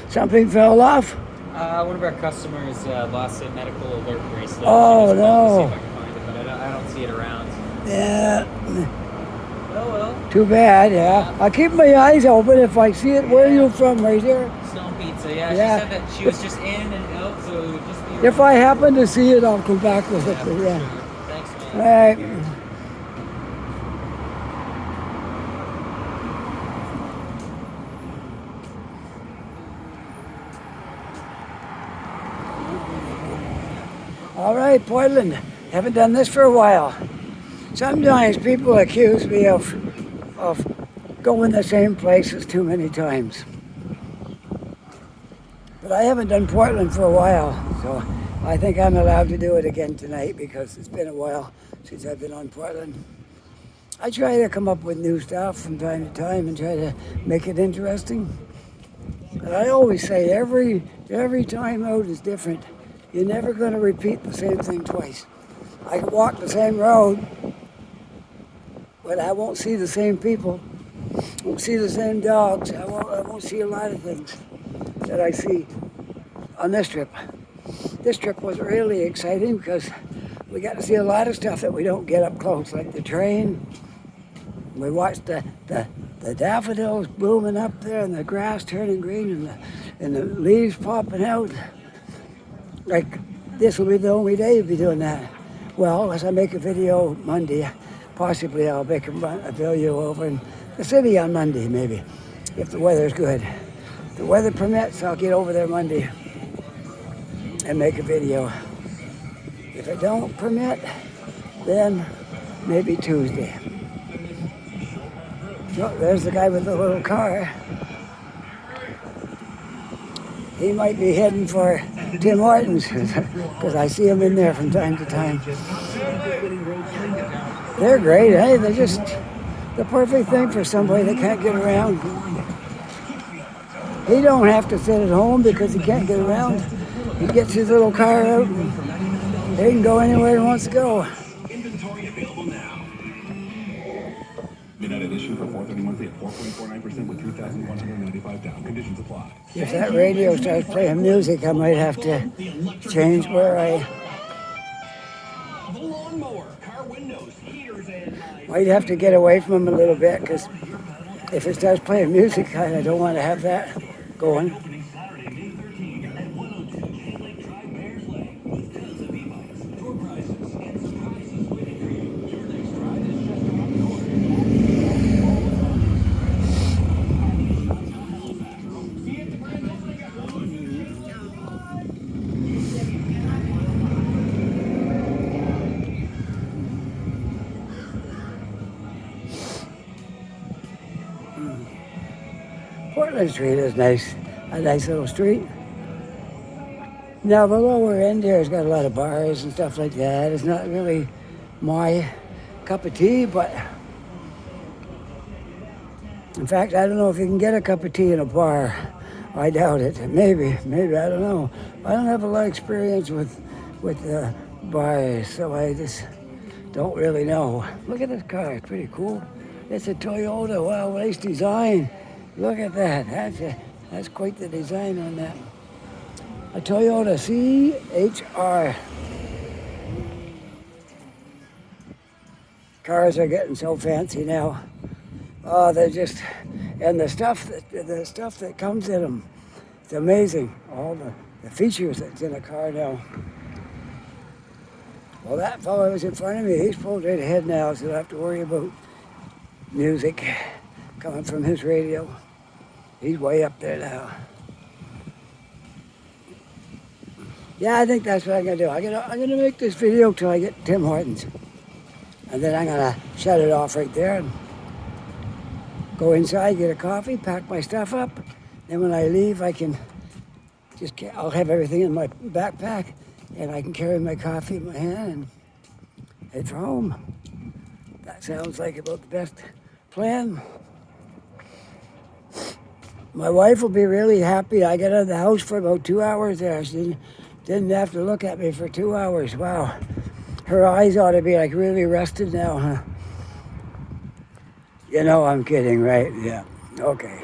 Something fell off? One of our customers lost a medical alert bracelet. Oh, She just no. called to see if I can find it, but I don't see it around. Yeah. Oh well. Too bad, yeah. I keep my eyes open if I see it. Where are you from, right here? Stone Pizza, yeah. Yeah. She said that she was just in and out, so it would just be... If I happen to see it, I'll come back with it. Yeah, for Yeah. sure. Thanks, man. All right. All right, Portland. Haven't done this for a while. Sometimes people accuse me of going the same places too many times. But I haven't done Portland for a while, so I think I'm allowed to do it again tonight because it's been a while since I've been on Portland. I try to come up with new stuff from time to time and try to make it interesting. And I always say every time out is different. You're never going to repeat the same thing twice. I can walk the same road, but I won't see the same people. I won't see the same dogs. I won't see a lot of things that I see on this trip. This trip was really exciting because we got to see a lot of stuff that we don't get up close, like the train. We watched the daffodils blooming up there and the grass turning green and the leaves popping out. Like, this will be the only day you'll be doing that. Well, as I make a video Monday, possibly I'll make a video over in the city on Monday, maybe, if the weather's good. If the weather permits, I'll get over there Monday and make a video. If it don't permit, then maybe Tuesday. So there's the guy with the little car. He might be heading for Tim Hortons because I see him in there from time to time. They're great, eh? They're just the perfect thing for somebody that can't get around. He don't have to sit at home because he can't get around. He gets his little car out and he can go anywhere he wants to go. Inventory available now. Midnight edition for 431 at 4.49% with 3,195 down. Conditions apply. If that radio starts playing music, I might have to change where I The lawnmower, car windows, heaters, and might have to get away from him a little bit because if it starts playing music, I don't want to have that going. opening Saturday, May 13th at 102 Chain Lake Drive, Bears Lake, with tons of e-bikes, tour prizes, and surprises waiting for you. Your next drive is just around the corner. See you at the grand opening. Portland Street is nice, a nice little street. Now the lower end here has got a lot of bars and stuff like that. It's not really my cup of tea, but in fact, I don't know if you can get a cup of tea in a bar I doubt it. Maybe, I don't know. I don't have a lot of experience with bars, so I just don't really know. Look at this car, it's pretty cool. It's a Toyota, wow, nice design. Look at that, that's quite the design on that. A Toyota CHR. Cars are getting so fancy now. Oh, they're just, and the stuff that comes in them, it's amazing. All the features that's in a car now. Well, that fellow was in front of me. He's pulled right ahead now, so I don't have to worry about music coming from his radio. He's way up there now. Yeah, I think that's what I'm gonna do. I'm gonna make this video till I get to Tim Hortons, and then I'm gonna shut it off right there and go inside, get a coffee, pack my stuff up. Then when I leave, I'll have everything in my backpack, and I can carry my coffee in my hand and head for home. That sounds like about the best plan. My wife will be really happy. I got out of the house for about 2 hours there. She didn't have to look at me for 2 hours. Wow. Her eyes ought to be like really rested now, huh? You know I'm kidding, right? Yeah. Okay.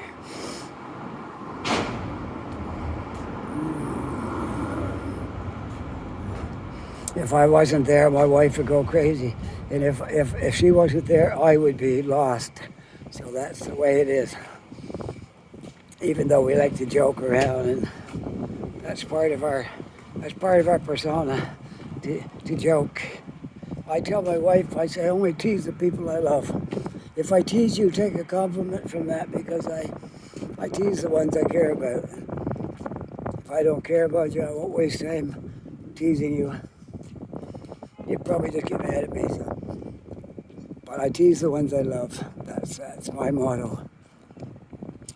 If I wasn't there, my wife would go crazy. And if she wasn't there, I would be lost. So that's the way it is. Even though we like to joke around, and that's part of our persona, to joke. I tell my wife, I say, I only tease the people I love. If I tease you, take a compliment from that, because I tease the ones I care about. If I don't care about you, I won't waste time teasing you. You'd probably just get mad at me. So. But I tease the ones I love. That's my motto.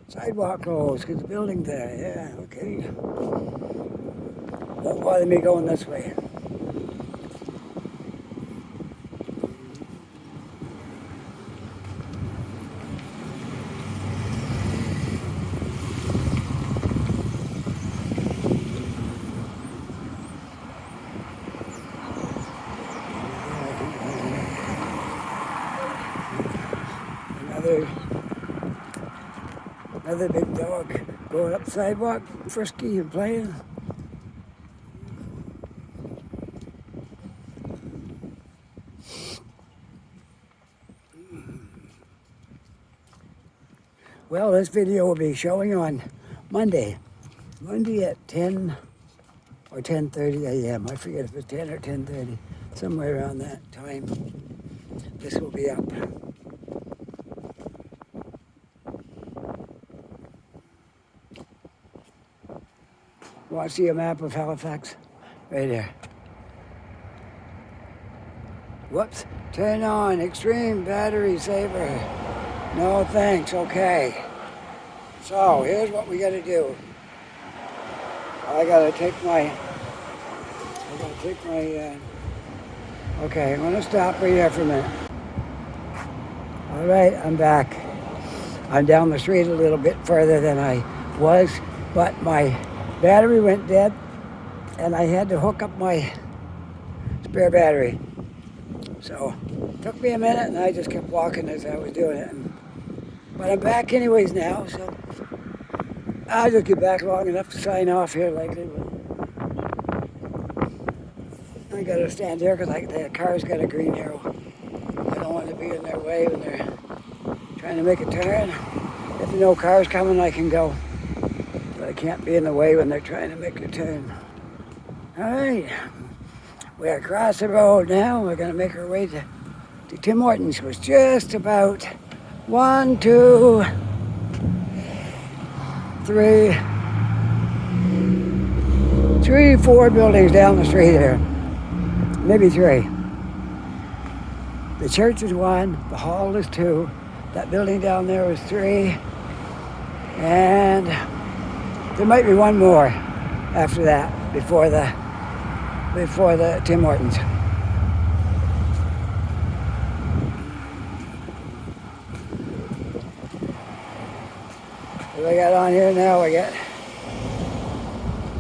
Sidewalk closed, because the building there. Yeah, okay. Won't bother me going this way. Another big dog going up the sidewalk, frisky and playing. Well, this video will be showing on Monday at 10 or 10:30 a.m. I forget if it's 10 or 10:30, somewhere around that time. This will be up. Want to see a map of Halifax? Right there. Whoops. Turn on extreme battery saver. No thanks. Okay. So here's what we got to do. I gotta take my. Okay, I'm gonna stop right here for a minute. All right, I'm back. I'm down the street a little bit further than I was, but my battery went dead, and I had to hook up my spare battery. So it took me a minute, and I just kept walking as I was doing it. But I'm back anyways now, so I'll just get back long enough to sign off here likely. I gotta stand here because the car's got a green arrow. I don't want to be in their way when they're trying to make a turn. If no car's coming, I can go. But I can't be in the way when they're trying to make a turn. All right, we're across the road now. We're gonna make our way to Tim Hortons. It was just about 1, 2, 3, 4 buildings down the street here. Maybe 3. The church is 1, the hall is 2, that building down there is 3, and there might be 1 more after that, before the Tim Hortons. What do I got on here now? I got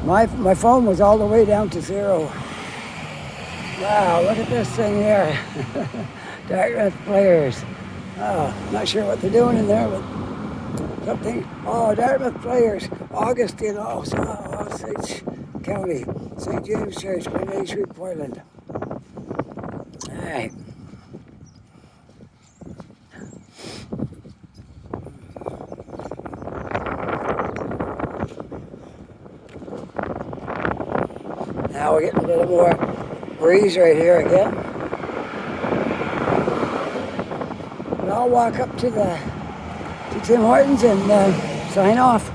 My phone was all the way down to 0. Wow, look at this thing here. Dartmouth players. Oh, not sure what they're doing in there, but something. Oh, Dartmouth players. Augustine, Osage County. St. James Church, Main Street, Portland. All right. Now we're getting a little more breeze right here again. And I'll walk up to Tim Hortons and sign off.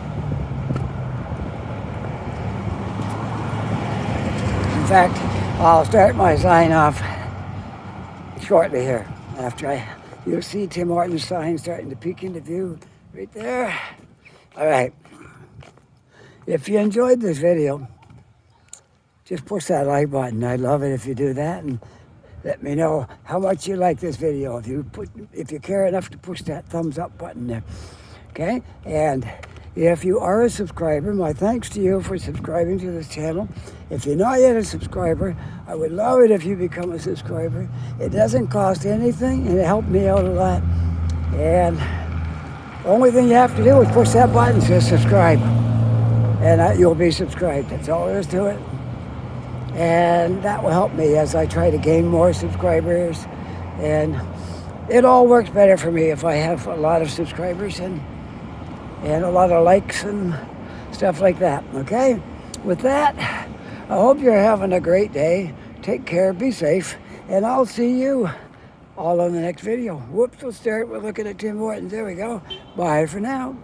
In fact, I'll start my sign off shortly here. You'll see Tim Hortons sign starting to peek into view right there. All right. If you enjoyed this video, just push that like button. I'd love it if you do that, and let me know how much you like this video. If you care enough to push that thumbs up button there, okay? And if you are a subscriber, my thanks to you for subscribing to this channel. If you're not yet a subscriber, I would love it if you become a subscriber. It doesn't cost anything, and it helped me out a lot. And the only thing you have to do is push that button that says subscribe, and you'll be subscribed. That's all there is to it. And that will help me as I try to gain more subscribers. And it all works better for me if I have a lot of subscribers and a lot of likes and stuff like that, okay? With that, I hope you're having a great day. Take care, be safe, and I'll see you all on the next video. Whoops, we'll start. We're looking at Tim Hortons. There we go. Bye for now.